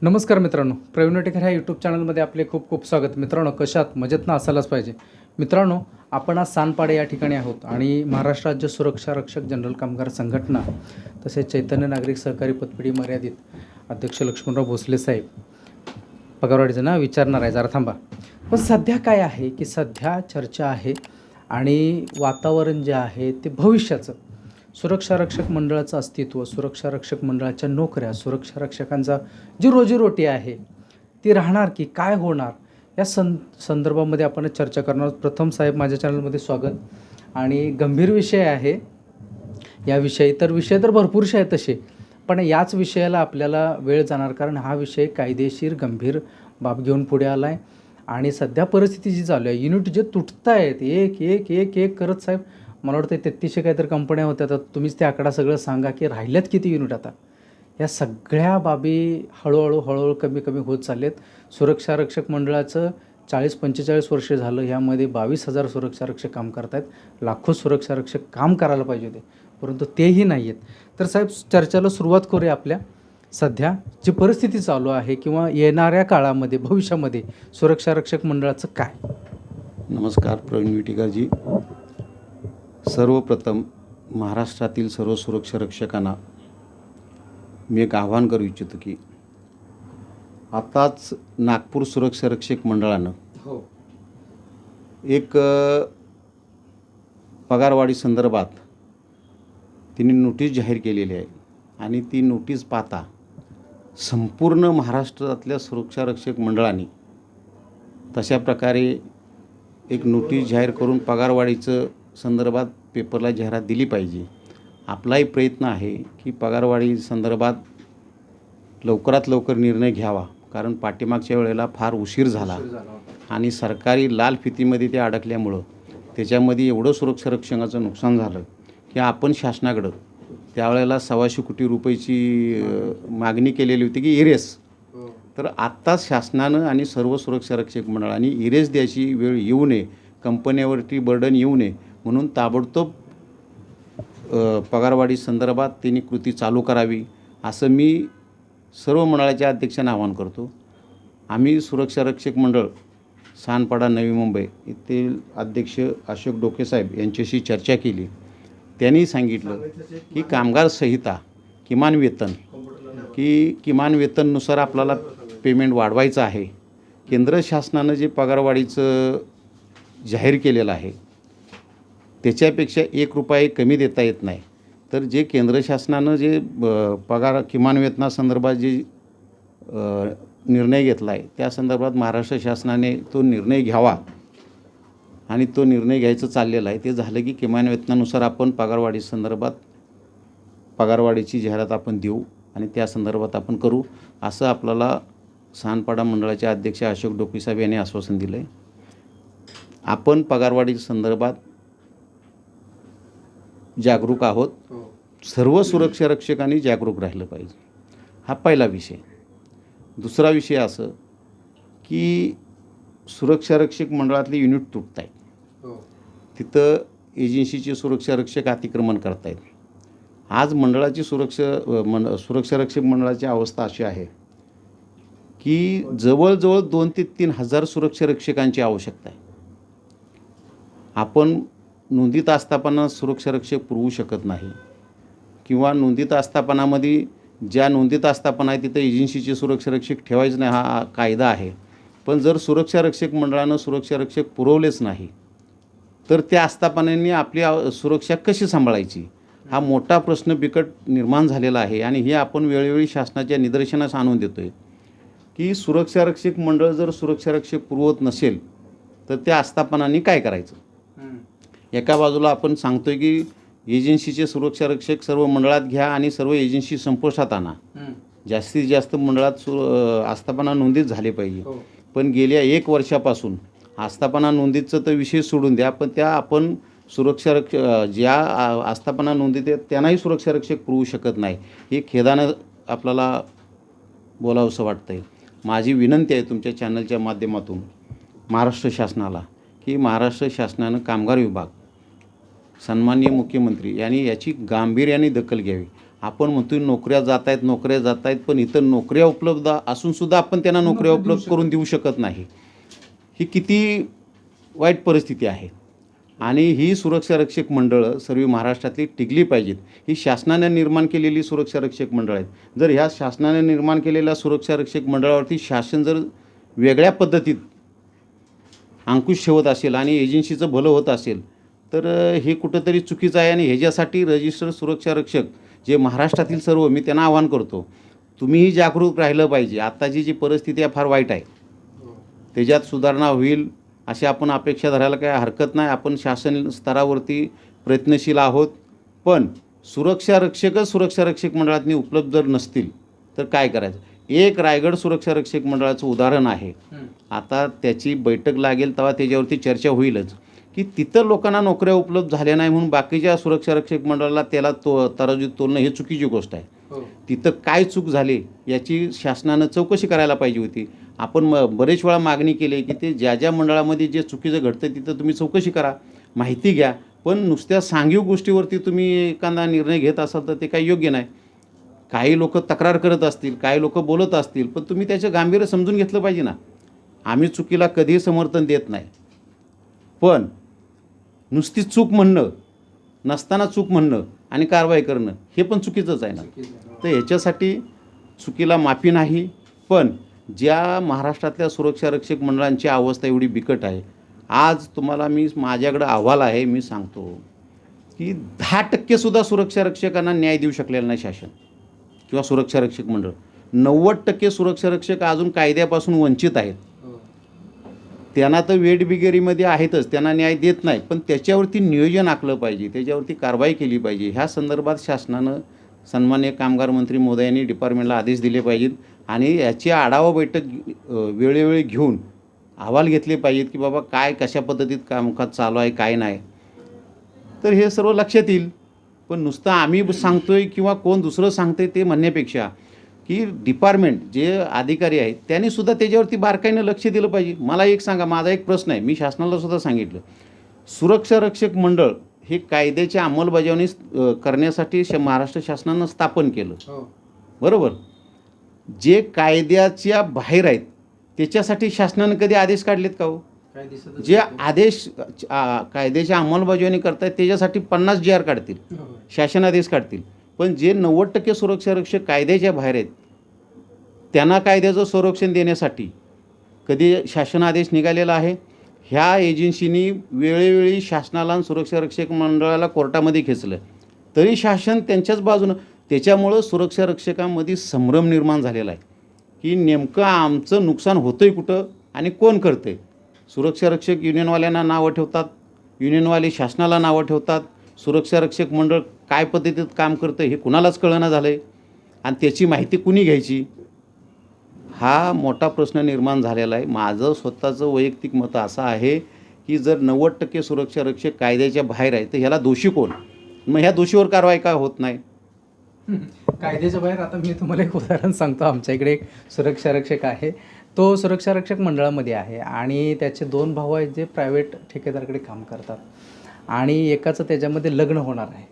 नमस्कार मित्रांनो, प्रवीण वटेकर ह्या यूट्यूब चॅनलमध्ये आपले खूप खूप स्वागत. मित्रांनो, कशात मजेतनं असायलाच पाहिजे. मित्रांनो, आपण आज सानपाडे या ठिकाणी आहोत आणि महाराष्ट्र राज्य सुरक्षा रक्षक जनरल कामगार संघटना तसेच चैतन्य नागरिक सहकारी पतपेढी मर्यादित अध्यक्ष लक्ष्मणराव भोसले साहेब पगारवाढीचं ना विचारणार आहे, जरा थांबा. पण सध्या काय आहे की सध्या चर्चा आहे आणि वातावरण जे आहे ते भविष्याचं, सुरक्षा रक्षक मंडळाचं अस्तित्व, सुरक्षा रक्षक मंडळाच्या नोकऱ्या, सुरक्षा रक्षकांचा जी रोजीरोटी आहे ती राहणार की काय होणार, या संदर्भामध्ये आपण चर्चा करणार आहोत. प्रथम साहेब, माझ्या चॅनलमध्ये स्वागत. आणि गंभीर विषय आहे याविषयी. तर विषय तर भरपूरसे आहेत तसे, पण याच विषयाला आपल्याला वेळ जाणार, कारण हा विषय कायदेशीर गंभीर बाब घेऊन पुढे आला आहे. आणि सध्या परिस्थिती जी चालू आहे, युनिट जे तुटत आहेत एक एक एक एक करत, साहेब मला वाटतं 3300 काहीतरी कंपन्या होत्या. तर तुम्हीच ते आकडा सगळं सांगा की राहिल्यात किती युनिट आता. या सगळ्या बाबी हळूहळू कमी होत चाललेत. सुरक्षा रक्षक मंडळाचं 40-45 वर्ष झालं, यामध्ये 22,000 सुरक्षा रक्षक काम करत आहेत. लाखो सुरक्षा रक्षक काम करायला पाहिजे होते, परंतु तेही नाही आहेत. तर साहेब, चर्चेला सुरुवात करूया. आपल्या सध्या जी परिस्थिती चालू आहे किंवा येणाऱ्या काळामध्ये भविष्यामध्ये सुरक्षा रक्षक मंडळाचं काय. नमस्कार प्रवीण विटेकरजी. सर्वप्रथम महाराष्ट्रातील सर्व सुरक्षा रक्षकांना मी एक आव्हान करू इच्छितो की आताच नागपूर सुरक्षा रक्षक मंडळानं एक पगारवाढी संदर्भात तिने नोटीस जाहीर केलेली आहे. आणि ती नोटीस पाहता संपूर्ण महाराष्ट्रातल्या सुरक्षा रक्षक मंडळांनी तशा प्रकारे एक नोटीस जाहीर करून पगारवाढीचं संदर्भात पेपरला जाहिरात दिली पाहिजे. आपलाही प्रयत्न आहे की पगारवाढी संदर्भात लवकरात लवकर निर्णय घ्यावा, कारण पाठीमागच्या वेळेला फार उशीर झाला आणि सरकारी लाल फितीमध्ये ते अडकल्यामुळं त्याच्यामध्ये एवढं सुरक्षा रक्षकाचं नुकसान झालं की आपण शासनाकडं त्यावेळेला 125 कोटी रुपयाची मागणी केलेली होती की इरेस. तर आत्ताच शासनानं आणि सर्व सुरक्षा रक्षक मंडळांनी इरेस द्यायची वेळ येऊ नये, कंपन्यावरती बर्डन येऊ नये म्हणून ताबडतोब पगारवाढी संदर्भात त्यांनी कृती चालू करावी, असं मी सर्व मंडळाच्या अध्यक्षांना आवाहन करतो. आम्ही सुरक्षा रक्षक मंडळ सानपाडा नवी मुंबई येथील अध्यक्ष अशोक डोके साहेब यांच्याशी चर्चा केली. त्यांनी सांगितलं की कामगार संहिता किमान वेतननुसार आपल्याला पेमेंट वाढवायचं आहे. केंद्र शासनानं जे पगारवाढीचं जाहीर केलेलं आहे त्याच्यापेक्षा 1 रुपया कमी देता येत नाही. तर जे केंद्र शासनानं जे पगार किमान वेतनासंदर्भात जे निर्णय घेतला आहे त्या संदर्भात महाराष्ट्र शासनाने तो निर्णय घ्यावा आणि तो निर्णय घ्यायचं चाललेलं आहे. ते झालं की किमान वेतनानुसार आपण पगारवाढीची जाहिरात आपण देऊ आणि त्या संदर्भात आपण करू, असं आपल्याला सानपाडा मंडळाचे अध्यक्ष अशोक डोके साहेब यांनी आश्वासन दिलं आहे. आपण पगारवाढी संदर्भात जागरूक आहोत. सर्व सुरक्षा रक्षकांनी जागरूक राहिलं पाहिजे, हा पहिला विषय. दुसरा विषय असं की सुरक्षा रक्षक मंडळातले युनिट तुटत आहेत, तिथं एजन्सीचे सुरक्षा रक्षक अतिक्रमण करत आहेत. आज मंडळाची सुरक्षा रक्षक मंडळाची अवस्था अशी आहे की जवळजवळ 2,000 ते 3,000 सुरक्षा रक्षकांची आवश्यकता आहे. आपण नोंदीत आस्थापना सुरक्षा रक्षक पुरवू शकत नाही, किंवा नोंदीत आस्थापनामध्ये ज्या नोंदीत आस्थापना आहे तिथं एजन्सीचे सुरक्षा रक्षक ठेवायचं नाही, हा कायदा आहे. पण जर सुरक्षा रक्षक मंडळानं सुरक्षा रक्षक पुरवलेच नाही तर त्या आस्थापनांनी आपली सुरक्षा कशी सांभाळायची, हा मोठा प्रश्न बिकट निर्माण झालेला आहे. आणि हे आपण वेळोवेळी शासनाच्या निदर्शनास आणून देतो आहे की सुरक्षा रक्षक मंडळ जर सुरक्षा रक्षक पुरवत नसेल तर त्या आस्थापनांनी काय करायचं. एका बाजूला आपण सांगतोय की एजन्सीचे सुरक्षा रक्षक सर्व मंडळात घ्या आणि सर्व एजन्सी संपुष्टात आणा, जास्तीत जास्त मंडळात आस्थापना नोंदीत झाले पाहिजे. पण गेल्या 1 वर्षापासून आस्थापना नोंदीचं तर विषय सोडून द्या, पण त्या आपण सुरक्षा ज्या आस्थापना नोंदीत आहेत त्यांनाही सुरक्षा रक्षक पुरवू शकत नाही. हे खेदानं आपल्याला बोलावंसं वाटतं आहे. माझी विनंती आहे तुमच्या चॅनलच्या माध्यमातून महाराष्ट्र शासनाला की महाराष्ट्र शासनानं कामगार विभाग, सन्माननीय मुख्यमंत्री यांनी याची गांभीर्याने दखल घ्यावी आपण म्हणतोय नोकऱ्या जात आहेत, पण इथं नोकऱ्या उपलब्ध असूनसुद्धा आपण त्यांना नोकऱ्या उपलब्ध करून देऊ शकत नाही. ही किती वाईट परिस्थिती आहे. आणि ही सुरक्षारक्षक मंडळं सर्व महाराष्ट्रातली टिकली पाहिजेत. ही शासनाने निर्माण केलेली सुरक्षारक्षक मंडळं आहेत. जर ह्या शासनाने निर्माण केलेल्या सुरक्षारक्षक मंडळावरती शासन जर वेगळ्या पद्धतीत अंकुश ठेवत असेल आणि एजन्सीचं भलं होत असेल तर हे कुठंतरी चुकीचं आहे. आणि ह्याच्यासाठी रजिस्टर्ड सुरक्षारक्षक जे महाराष्ट्रातील सर्व, मी त्यांना आवाहन करतो, तुम्हीही जागरूक राहिलं पाहिजे. आत्ताची जी परिस्थिती आहे फार वाईट आहे. त्याच्यात सुधारणा होईल अशी आपण अपेक्षा धरायला काही हरकत नाही. आपण शासन स्तरावरती प्रयत्नशील आहोत. पण सुरक्षारक्षक मंडळातनी उपलब्ध जर नसतील तर काय करायचं. एक रायगड सुरक्षारक्षक मंडळाचं उदाहरण आहे. आता त्याची बैठक लागेल तेव्हा त्याच्यावरती चर्चा होईलच की तिथं लोकांना नोकऱ्या उपलब्ध झाल्या नाही म्हणून बाकीच्या सुरक्षारक्षक मंडळाला त्याला तराजूत तोलणं हे चुकीची गोष्ट आहे. तिथं काय चूक झाली याची शासनानं चौकशी करायला पाहिजे होती. आपण बरेच वेळा मागणी केली आहे की ते ज्या मंडळामध्ये जे चुकीचं घडतं तिथं तुम्ही चौकशी करा, माहिती घ्या. पण नुसत्या सांघिक गोष्टीवरती तुम्ही एखादा निर्णय घेत असाल तर ते काही योग्य नाही. काही लोक तक्रार करत असतील, काही लोक बोलत असतील, पण तुम्ही त्याचं गांभीर्य समजून घेतलं पाहिजे ना. आम्ही चुकीला कधीही समर्थन देत नाही, पण नुसती चूक म्हणणं, नसताना चूक म्हणणं आणि कारवाई करणं हे पण चुकीचंच आहे ना. तर ह्याच्यासाठी चुकीला माफी नाही. पण ज्या महाराष्ट्रातल्या सुरक्षारक्षक मंडळांची अवस्था एवढी बिकट आहे, आज तुम्हाला माझ्याकडं अहवाल आहे, मी सांगतो की 10% सुरक्षारक्षकांना न्याय देऊ शकलेला नाही शासन किंवा सुरक्षारक्षक मंडळ. 90% सुरक्षारक्षक अजून कायद्यापासून वंचित आहेत. त्यांना तर वेठबिगेरीमध्ये आहेतच, त्यांना न्याय देत नाही. पण त्याच्यावरती नियोजन आखलं पाहिजे, त्याच्यावरती कारवाई केली पाहिजे. ह्या संदर्भात शासनानं सन्माननीय कामगार मंत्री महोदयांनी डिपार्टमेंटला आदेश दिले पाहिजेत आणि याची आढावा बैठक वेळोवेळी घेऊन अहवाल घेतले पाहिजेत की बाबा काय कशा पद्धतीत कामकाज चालू आहे, काय नाही. तर हे सर्व लक्षात येईल. पण नुसतं आम्ही सांगतोय किंवा कोण दुसरं सांगतंय ते म्हणण्यापेक्षा की डिपार्टमेंट जे अधिकारी आहेत त्यांनीसुद्धा त्याच्यावरती बारकाईनं लक्ष दिलं पाहिजे. मला एक सांगा, माझा एक प्रश्न आहे, मी शासनाला सुद्धा सांगितलं, सुरक्षारक्षक मंडळ हे कायद्याची अंमलबजावणी करण्यासाठी महाराष्ट्र शासनानं स्थापन केलं, बरोबर. जे कायद्याच्या बाहेर आहेत त्याच्यासाठी शासनानं कधी आदेश काढलेत का हो? जे आदेश कायद्याची अंमलबजावणी करतायत त्याच्यासाठी 50 GR काढतील, शासन आदेश काढतील. पण जे 90% सुरक्षारक्षक कायद्याच्या बाहेर आहेत त्यांना कायद्याचं संरक्षण देण्यासाठी कधी शासन आदेश निघालेला आहे? ह्या एजन्सीनी वेळोवेळी शासनाला आणि सुरक्षारक्षक मंडळाला कोर्टामध्ये खेचलं तरी शासन त्यांच्याच बाजूनं. त्याच्यामुळं सुरक्षारक्षकांमध्ये संभ्रम निर्माण झालेला आहे की नेमकं आमचं नुकसान होतंय कुठं आणि कोण करतंय. सुरक्षारक्षक युनियनवाल्यांना नावं ठेवतात, युनियनवाले शासनाला नावं ठेवतात. सुरक्षारक्षक मंडळ काय पद्धतीत काम करतं हे कुणालाच कळना झालं आहे आणि त्याची माहिती कुणी घ्यायची, हा मोठा प्रश्न निर्माण झालेला आहे. माझं स्वतःचं वैयक्तिक मत असं आहे की जर 90% सुरक्षारक्षक कायद्याच्या बाहेर आहे तर ह्याला दोषी कोण? मग ह्या दोषीवर कारवाई का होत नाही? कायद्याच्या बाहेर. आता मी तुम्हाला एक उदाहरण सांगतो. आमच्या इकडे एक सुरक्षारक्षक आहे, तो सुरक्षारक्षक मंडळामध्ये आहे आणि त्याचे 2 भाऊ आहेत जे प्रायव्हेट ठेकेदाराकडे काम करतात आणि एकाचं त्याच्यामध्ये लग्न होणार आहे,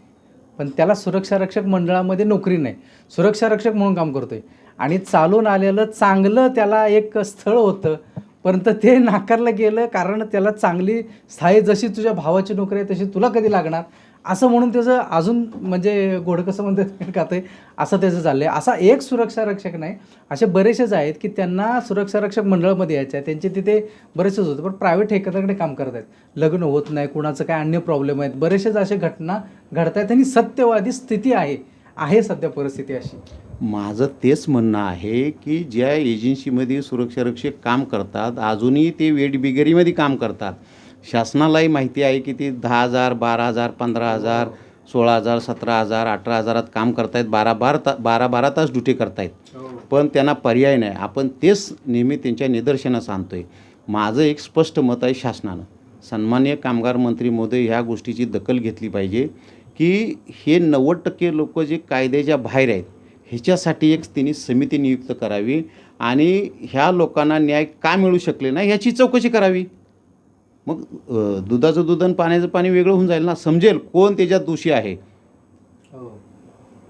पण त्याला सुरक्षारक्षक मंडळामध्ये नोकरी नाही, सुरक्षारक्षक म्हणून काम करतो आहे आणि चालून आलेलं चांगलं त्याला एक स्थळ होतं, परंतु ते नाकारलं गेलं कारण त्याला चांगली स्थायी, जशी तुझ्या भावाची नोकरी आहे तशी तुला कधी लागणार, असं म्हणून त्याचं अजून म्हणजे गोड कसं म्हणतात खातं असं त्याचं चाललं आहे. असा एक सुरक्षारक्षक नाही, असे बरेचसेच आहेत की त्यांना सुरक्षारक्षक मंडळामध्ये यायचं आहे, त्यांचे तिथे बरेचसेच होते पण प्रायव्हेट ठेकेदाराकडे काम करत आहेत, लग्न होत नाही, कुणाचं काय अन्य प्रॉब्लेम आहेत, बरेचसेच असे घटना घडत आहेत आणि सत्यवादी स्थिती आहे सध्या परिस्थिती अशी. माझं तेच म्हणणं आहे की ज्या एजन्सीमध्ये सुरक्षारक्षक काम करतात अजूनही ते वेठबिगेरीमध्ये काम करतात. शासनालाही माहिती आहे की ते 10,000, 12,000, 15,000, 16,000, 17,000, 18,000 काम करतायत, 12 तास ड्युटी करतायत, पण त्यांना पर्याय नाही. आपण तेच नेहमी त्यांच्या निदर्शनास आणतोय. माझं एक स्पष्ट मत आहे, शासनानं सन्माननीय कामगार मंत्री महोदय ह्या गोष्टीची दखल घेतली पाहिजे की हे 90% लोक जे कायद्याच्या बाहेर आहेत ह्याच्यासाठी एक त्यांनी समिती नियुक्त करावी आणि ह्या लोकांना न्याय का मिळू शकले नाही ह्याची चौकशी करावी. मग दुधाचं दूध आणि पाण्याचं पाणी वेगळं होऊन जाईल ना, समजेल कोण त्याच्यात दोषी आहे.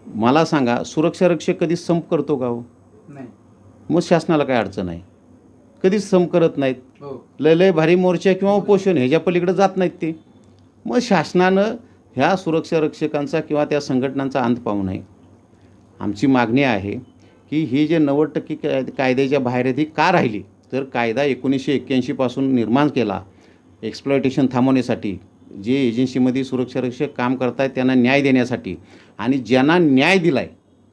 मला सांगा, सुरक्षा रक्षक कधी संप करतो का हो? नाही. मग शासनाला काय अडचण आहे? कधीच संप करत नाहीत. हो. लय भारी मोर्चा किंवा उपोषण ह्याच्या पलीकडे जात नाहीत ते. मग शासनानं ह्या सुरक्षा रक्षकांचा किंवा त्या संघटनांचा अंत पाहू नये. आमची मागणी आहे की ही जे 90% कायद्याच्या बाहेर आहेत ही का राहिली? तर कायदा 1981 पासून निर्माण केला एक्सप्लॉयटेशन थांबवण्यासाठी, जे एजन्सीमध्ये सुरक्षा रक्षक काम करत आहेत त्यांना न्याय देण्यासाठी, आणि ज्यांना न्याय दिला आहे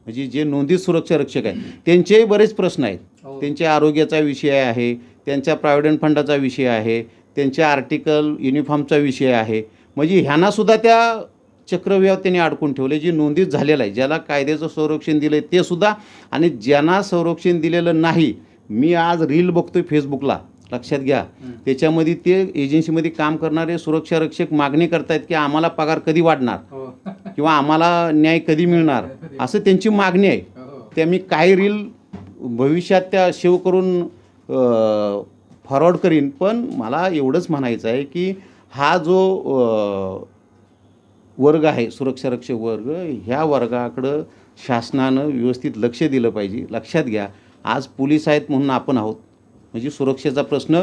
म्हणजे जे नोंदीत सुरक्षा रक्षक आहेत त्यांचेही बरेच प्रश्न आहेत. त्यांच्या आरोग्याचा विषय आहे, त्यांच्या प्रॉव्हिडंट फंडाचा विषय आहे, त्यांच्या आर्टिकल युनिफॉर्मचा विषय आहे. म्हणजे ह्यांनासुद्धा त्या चक्रव्यूहात त्यांनी अडकून ठेवले. जे नोंदीत झालेलं आहे, ज्याला कायद्याचं संरक्षण दिलं आहे ते सुद्धा, आणि ज्यांना संरक्षण दिलेलं नाही. मी आज रील बघतोय फेसबुकला, लक्षात घ्या, त्याच्यामध्ये ते एजन्सीमध्ये काम करणारे सुरक्षा रक्षक मागणी करतायत की आम्हाला पगार कधी वाढणार किंवा आम्हाला न्याय कधी मिळणार, असं त्यांची मागणी आहे. त्या मी काही रील भविष्यात त्या सेव्ह करून फॉरवर्ड करीन. पण मला एवढंच म्हणायचं आहे की हा जो वर्ग आहे सुरक्षा रक्षक वर्ग, ह्या वर्गाकडं शासनानं व्यवस्थित लक्ष दिलं पाहिजे. लक्षात घ्या, आज पोलीस आहेत म्हणून आपण आहोत, म्हणजे सुरक्षेचा प्रश्न,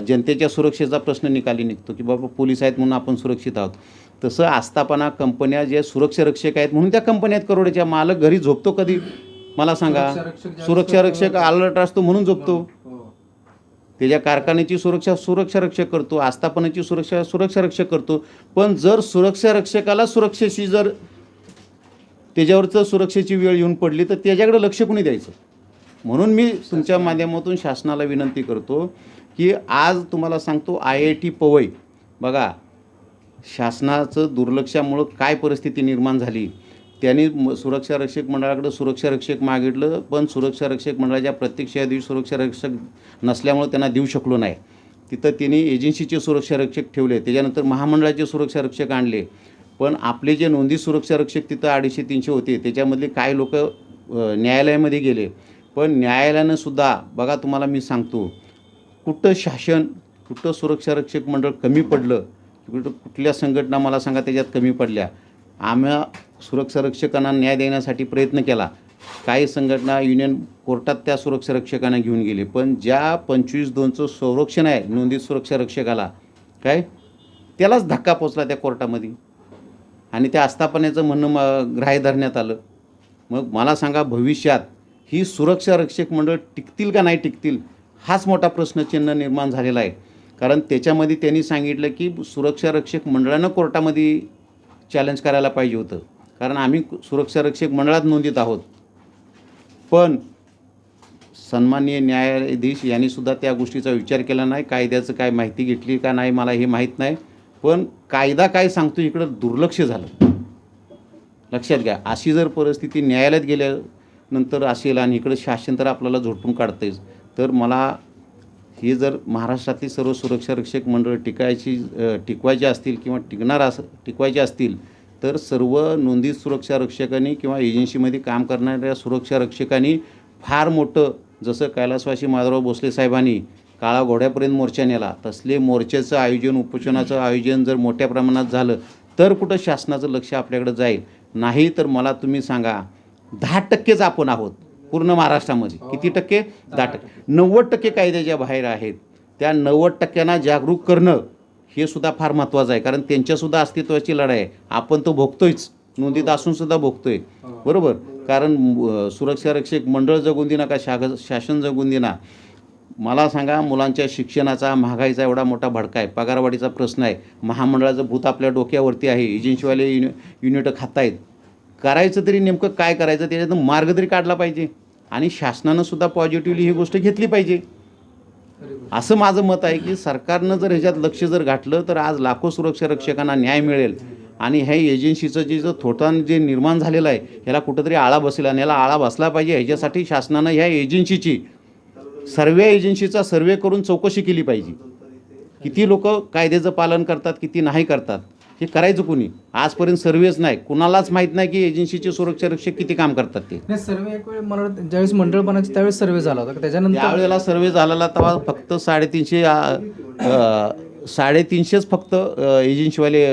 जनतेच्या सुरक्षेचा प्रश्न निकाली निघतो की बाबा पोलीस आहेत म्हणून आपण सुरक्षित आहोत. तसं आस्थापना कंपन्या जे सुरक्षा रक्षक आहेत म्हणून त्या कंपन्यात करोडच्या मालक घरी झोपतो कधी? मला सांगा. सुरक्षा रक्षक अलर्ट असतो म्हणून झोपतो. त्याच्या कारखान्याची सुरक्षा रक्षक करतो, आस्थापनाची सुरक्षा रक्षक करतो. पण जर सुरक्षा रक्षकाला सुरक्षेची जर त्याच्यावरचं सुरक्षेची वेळ येऊन पडली तर त्याच्याकडे लक्ष कोणी द्यायचं? म्हणून मी तुमच्या माध्यमातून शासनाला विनंती करतो की आज तुम्हाला सांगतो IIT पवई बघा, शासनाचं दुर्लक्षामुळं काय परिस्थिती निर्माण झाली. त्यांनी सुरक्षा रक्षक मंडळाकडे सुरक्षा रक्षक मागितलं, पण सुरक्षा रक्षक मंडळाच्या प्रत्यक्ष दिवशी सुरक्षा रक्षक नसल्यामुळे त्यांना देऊ शकलो नाही. तिथं त्यांनी एजन्सीचे सुरक्षा रक्षक ठेवले, त्याच्यानंतर महामंडळाचे सुरक्षा रक्षक आणले. पण आपले जे नोंदी सुरक्षा रक्षक तिथं 250-300 होते, त्याच्यामधले काही लोक न्यायालयामध्ये गेले. पण न्यायालयानं सुद्धा बघा, तुम्हाला मी सांगतो, कुठं शासन, कुठं सुरक्षा रक्षक मंडळ कमी पडलं, कुठल्या संघटना मला सांगा त्याच्यात कमी पडल्या? आम्ही सुरक्षा रक्षकांना न्याय देण्यासाठी प्रयत्न केला. काही संघटना युनियन कोर्टात त्या सुरक्षा रक्षकांना घेऊन गेले. पण ज्या 25(2)चं संरक्षण आहे नोंदीत सुरक्षा रक्षकाला, काय त्यालाच धक्का पोचला त्या कोर्टामध्ये, आणि त्या आस्थापनेचं म्हणणं ग्राह्य धरण्यात आलं. मग मला सांगा, भविष्यात ही सुरक्षा रक्षक मंडळ टिकतील का नाही टिकतील, हाच मोठा प्रश्नचिन्ह निर्माण झालेला आहे. कारण त्याच्यामध्ये त्यांनी सांगितलं की सुरक्षा रक्षक मंडळानं कोर्टामध्ये चॅलेंज करायला पाहिजे होतं, कारण आम्ही सुरक्षा रक्षक मंडळात नोंदीत आहोत. पण सन्माननीय न्यायाधीश यांनीसुद्धा त्या गोष्टीचा विचार केला नाही. कायद्याचं काय माहिती घेतली का नाही मला हे माहीत नाही, पण कायदा काय सांगतो इकडं दुर्लक्ष झालं. लक्षात घ्या, अशी जर परिस्थिती न्यायालयात गेल्यानंतर असेल आणि इकडं शासन तर आपल्याला झोडपून काढतेच, तर मला हे जर महाराष्ट्रातली सर्व सुरक्षा रक्षक मंडळ टिकवायचे असतील किंवा टिकवायचे असतील, तर सर्व नोंदीत सुरक्षा रक्षकांनी किंवा एजन्सीमध्ये काम करणाऱ्या सुरक्षा रक्षकांनी फार मोठं, जसं कैलासवासी माधवराव भोसले साहेबांनी काळा घोड्यापर्यंत मोर्चा नेला, तसले मोर्चाचं आयोजन, उपोषणाचं आयोजन जर मोठ्या प्रमाणात झालं तर कुठं शासनाचं लक्ष आपल्याकडे जाईल. नाही तर मला तुम्ही सांगा, 10%च आपण आहोत पूर्ण महाराष्ट्रामध्ये. किती टक्के? 10%. 90% कायद्याच्या बाहेर आहेत. त्या 90%ना जागरूक करणं हे सुद्धा फार महत्त्वाचं आहे, कारण त्यांच्यासुद्धा अस्तित्वाची लढाई आहे. आपण तो भोगतोयच, नोंदीत असूनसुद्धा भोगतोय, बरोबर. कारण सुरक्षा रक्षक मंडळ जगून देना का शासन जगून देना. मला सांगा, मुलांच्या शिक्षणाचा, महागाईचा एवढा मोठा भडका आहे, पगारवाढीचा प्रश्न आहे, महामंडळाचं भूत आपल्या डोक्यावरती आहे, एजन्सीवाले युनिट खात आहेत. करायचं तरी नेमकं काय करायचं, त्याच्यातून मार्ग तरी काढला पाहिजे, आणि शासनानं सुद्धा पॉझिटिव्हली ही गोष्ट घेतली पाहिजे. असं माझं मत आहे की सरकारनं जर ह्याच्यात लक्ष जर घातलं तर आज लाखो सुरक्षा रक्षकांना न्याय मिळेल, आणि ह्या एजन्सीचं जे थोटान जे निर्माण झालेलं आहे ह्याला कुठंतरी आळा बसेल, आणि ह्याला आळा बसला पाहिजे. ह्याच्यासाठी शासनानं ह्या एजन्सीची एजन्सीचा सर्वे करून चौकशी केली पाहिजे. किती लोक कायद्याचं पालन करतात, किती नाही करतात, हे करायचं कोणी? आजपर्यंत सर्वेच नाही, कुणालाच माहीत नाही की एजन्सीचे सुरक्षा रक्षक किती काम करतात ते. नाही, सर्वे एक वेळ मला ज्यावेळेस मंडळ बनायचे त्यावेळेस सर्वे झाला होता, त्याच्यानंतर त्यावेळेला सर्वे झालेला तेव्हा फक्त 350च फक्त एजन्सीवाले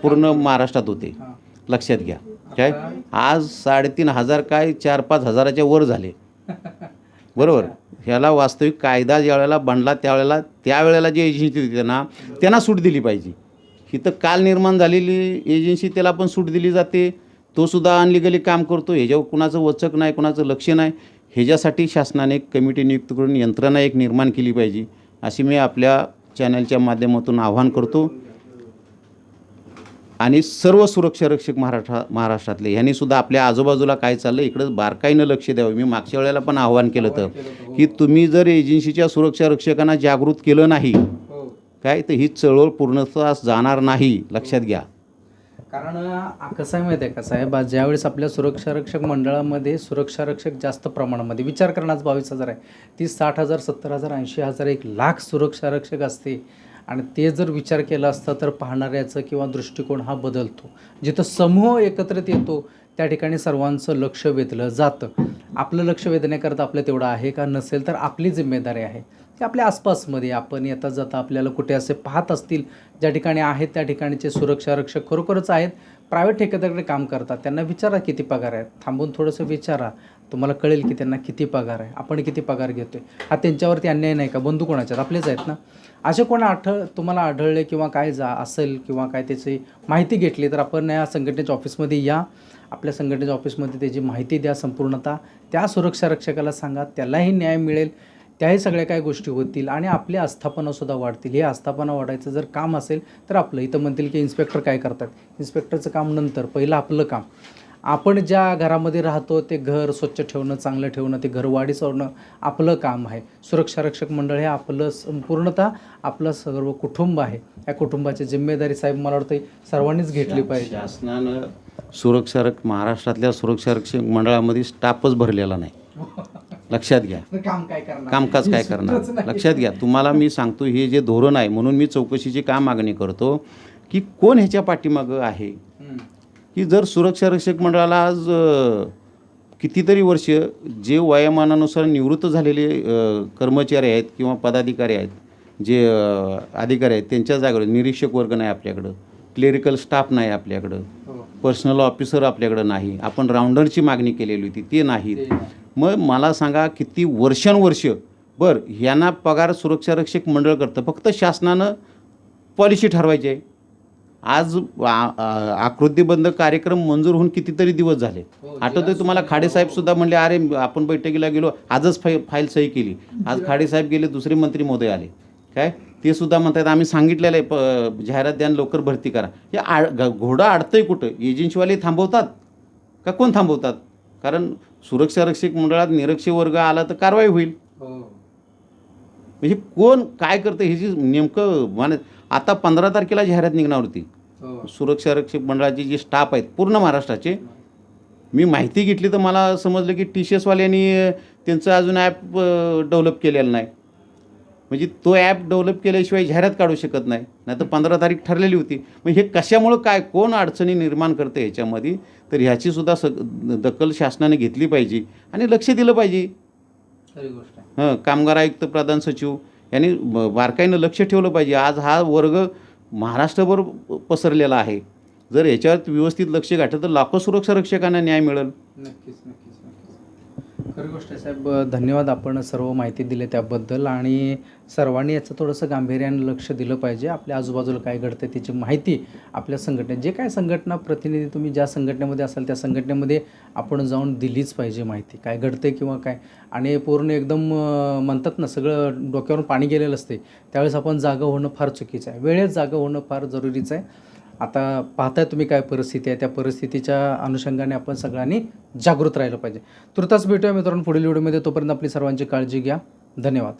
पूर्ण महाराष्ट्रात होते. लक्षात घ्या. काय आज 3,500 काय 4-5 हजाराच्या वर झाले. बरोबर. ह्याला वास्तविक कायदा ज्यावेळेला बनला त्यावेळेला जे एजन्सी होती त्यांना सूट दिली पाहिजे. इथं काल निर्माण झालेली एजन्सी त्याला पण सूट दिली जाते. तो सुद्धा अनलिगली काम करतो. ह्याच्यावर कुणाचं वचक नाही, कुणाचं लक्ष नाही. ह्याच्यासाठी शासनाने एक कमिटी नियुक्त करून यंत्रणा एक निर्माण केली पाहिजे अशी मी आपल्या चॅनलच्या माध्यमातून आवाहन करतो. आणि सर्व सुरक्षा रक्षक महाराष्ट्रातले ह्यांनी सुद्धा आपल्या आजूबाजूला काय चाललं इकडं बारकाईनं लक्ष द्यावं. मी मागच्या वेळेला पण आवाहन केलं होतं की तुम्ही जर एजन्सीच्या सुरक्षा रक्षकांना जागृत केलं नाही काय तर ही चळवळ पूर्णतः जाणार नाही. लक्षात घ्या. कारण कसं आहे माहिती आहे का साहेब, ज्यावेळेस आपल्या सुरक्षा रक्षक मंडळामध्ये सुरक्षा रक्षक जास्त प्रमाणामध्ये विचार करण्यास 22,000 आहे, ती 60,000, 70,000, 80,000, 1,00,000 सुरक्षा रक्षक असते. आणि ते जर विचार केला असता तर पाहणाऱ्याचं किंवा दृष्टिकोन हा बदलतो. जिथं समूह एकत्रित येतो त्या ठिकाणी सर्वांचं लक्ष वेधलं जातं. आपलं लक्ष वेधण्याकरता आपलं तेवढं आहे का, नसेल तर आपली जिम्मेदारी आहे की आपल्या आसपासमध्ये आपण येता जाता आपल्याला कुठे असे पाहत असतील ज्या ठिकाणी आहेत त्या ठिकाणचे सुरक्षा रक्षक खरोखरच आहेत, प्रायव्हेट ठेकेदाराकडे काम करतात, त्यांना विचारा किती पगार आहे, थांबून थोडंसं विचारा, तुम्हाला कळेल की त्यांना किती पगार आहे, आपण किती पगार घेतो आहे. हा त्यांच्यावरती अन्याय नाही का, बंधू कोणाच्यात आपलेच आहेत ना. असे कोण तुम्हाला आढळले किंवा काय असेल किंवा काय त्याची माहिती घेतली तर आपण या संघटनेच्या ऑफिसमध्ये या, आपल्या संघटनेच्या ऑफिसमध्ये त्याची माहिती द्या संपूर्णतः. त्या सुरक्षा रक्षकाला सांगा, त्यालाही न्याय मिळेल, त्याही सगळ्या काही गोष्टी होतील आणि आपली आस्थापनासुद्धा वाढतील. हे आस्थापना वाढायचं जर काम असेल तर आपलं इथं म्हणतील की इन्स्पेक्टर काय करतात, इन्स्पेक्टरचं काम नंतर, पहिलं आपलं काम. आपण ज्या घरामध्ये राहतो ते घर स्वच्छ ठेवणं, चांगलं ठेवणं, ते घर वाढी सोडणं आपलं काम आहे. सुरक्षा रक्षक मंडळ हे आपलं संपूर्णतः आपलं सर्व कुटुंब आहे. या कुटुंबाची जिम्मेदारी साहेब मला वाटतं सर्वांनीच घेतली पाहिजे. शासनानं महाराष्ट्रातल्या सुरक्षा रक्षक मंडळामध्ये स्टाफच भरलेला नाही. लक्षात घ्या. कामकाज काय करणार. लक्षात घ्या. तुम्हाला मी सांगतो हे जे धोरण आहे म्हणून मी चौकशीची का मागणी करतो की कोण ह्याच्या पाठीमागं आहे. की जर सुरक्षा रक्षक मंडळाला आज कितीतरी वर्ष जे वयोमानानुसार निवृत्त झालेले कर्मचारी आहेत किंवा पदाधिकारी आहेत, जे अधिकारी आहेत त्यांच्या जागेवर निरीक्षक वर्ग नाही आपल्याकडं, क्लेरिकल स्टाफ नाही आपल्याकडं, पर्सनल ऑफिसर आपल्याकडं नाही, आपण राऊंडरची मागणी केलेली होती ते नाहीत. मग मला सांगा किती वर्षानुवर्ष बरं ह्यांना पगार सुरक्षा रक्षक मंडळ करतं. फक्त शासनानं पॉलिसी ठरवायची आहे. आज आकृतीबंध कार्यक्रम मंजूर होऊन कितीतरी दिवस झाले. आठवतंय तुम्हाला, खाडेसाहेबसुद्धा म्हणले अरे आपण बैठकीला गेलो, आजच फाईल सही केली. आज खाडेसाहेब गेले, दुसरे मंत्री महोदय आले काय, ते सुद्धा म्हणतात आम्ही सांगितलेलं आहे जाहिरात द्या लवकर भरती करा. हे घोडा अडतंय कुठं. एजन्सीवाले थांबवतात का कोण थांबवतात. कारण सुरक्षा रक्षक मंडळात निरक्षर वर्ग आला तर कारवाई होईल. म्हणजे कोण काय करतं ह्याची नेमकं आता 15 तारखेला जाहिरात निघणार होती. सुरक्षा रक्षक मंडळाचे जे स्टाफ आहेत पूर्ण महाराष्ट्राचे, मी माहिती घेतली तर मला समजलं की TCSवाल्यांनी त्यांचं अजून ॲप डेव्हलप केलेलं नाही. म्हणजे तो ॲप डेव्हलप केल्याशिवाय जाहिरात काढू शकत नाही. नाहीतर 15 तारीख ठरलेली होती. मग हे कशामुळं काय कोण अडचणी निर्माण करते ह्याच्यामध्ये, तर ह्याचीसुद्धा दखल शासनाने घेतली पाहिजे आणि लक्ष दिलं पाहिजे. कामगार आयुक्त, प्रधान सचिव यांनी बारकाईनं लक्ष ठेवलं पाहिजे. आज हा वर्ग महाराष्ट्रभर पसरलेला आहे. जर याच्यावर व्यवस्थित लक्ष घातलं तर लाखो सुरक्षा रक्षकांना न्याय मिळेल. नक्कीच. खरी गोष्ट आहे साहेब. धन्यवाद, आपण सर्व माहिती दिली त्याबद्दल. आणि सर्वांनी याचं थोडंसं गांभीर्यानं लक्ष दिलं पाहिजे. आपल्या आजूबाजूला काय घडतं त्याची माहिती आपल्या संघटनेत, जे काय संघटना प्रतिनिधी तुम्ही ज्या संघटनेमध्ये असाल त्या संघटनेमध्ये आपण जाऊन दिलीच पाहिजे माहिती, काय घडते किंवा काय. आणि पूर्ण एकदम म्हणतात ना सगळं डोक्यावरून पाणी गेलेलं असते, त्यावेळेस आपण जागा होणं फार चुकीचं आहे. वेळेत जागा होणं फार जरुरीचं आहे. आता पाहताय तुम्ही काय परिस्थिती आहे, त्या परिस्थितीच्या अनुषंगाने आपण सगळ्यांनी जागृत राहिलं पाहिजे. तुर्तास भेटूया मित्रांनो पुढील व्हिडिओमध्ये. तोपर्यंत आपली सर्वांची काळजी घ्या. धन्यवाद.